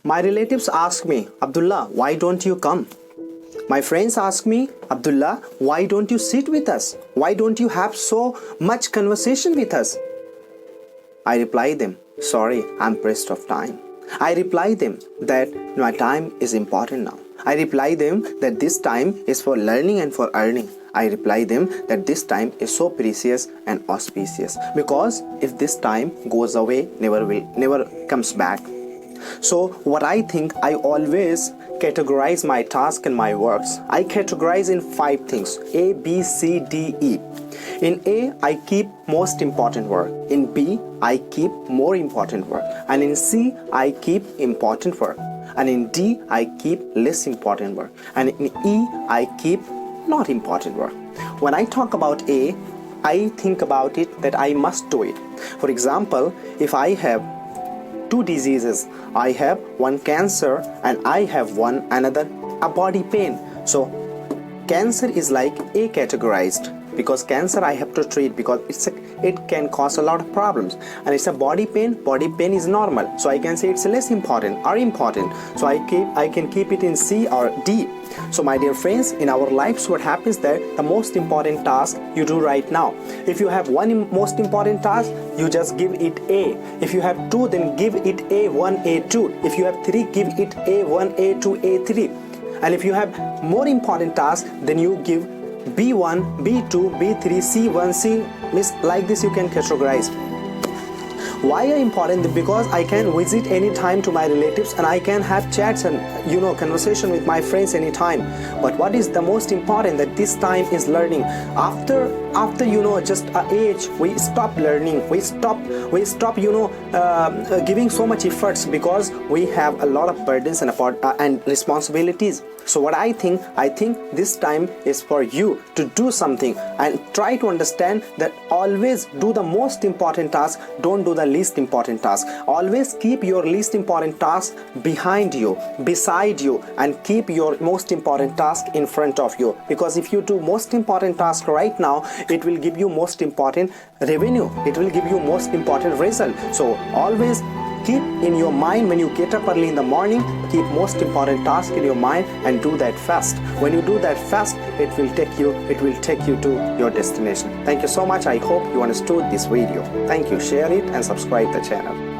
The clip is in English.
My relatives ask me, Abdullah, why don't you come? My friends ask me, Abdullah, why don't you sit with us? Why don't you have so much conversation with us? I reply them, sorry, I'm pressed of time. I reply them that my time is important now. I reply them that this time is for learning and for earning. I reply them that this time is so precious and auspicious, because if this time goes away, never comes back. So what I think, I always categorize my task and my works. I categorize in 5 things: A, B, C, D, E. In A, I keep most important work. In B, I keep more important work. And in C, I keep important work. And in D, I keep less important work. And in E, I keep not important work. When I talk about A, I think about it that I must do it. For example, if I have 2 diseases, I have one cancer and I have one another a body pain. So cancer is like A categorized, because cancer I have to treat because it can cause a lot of problems, and it's a body pain is normal, so I can say it's less important or important, so I can keep it in C or D. So my dear friends, in our lives what happens that the most important task you do right now. If you have one most important task, you just give it A. If you have 2, then give it A1, A2. If you have 3, give it A1, A2, A3. And if you have more important tasks, then you give B1, B2, B3, C1, C. Like this you can categorize. Why are important? Because I can visit anytime to my relatives and I can have chats and conversation with my friends anytime. But what is the most important, that this time is learning. After just a age, we stop learning, we stop giving so much efforts, because we have a lot of burdens and responsibilities. So what I think this time is for you to do something, and try to understand that always do the most important task, don't do the least important task. Always keep your least important task behind you, beside you, and keep your most important task in front of you. Because if you do most important task right now, it will give you most important revenue, it will give you most important result. So always keep in your mind, when you get up early in the morning, keep most important task in your mind and do that fast. When you do that fast, it will take you to your destination. Thank you so much. I hope you understood this video. Thank you. Share it and subscribe the channel.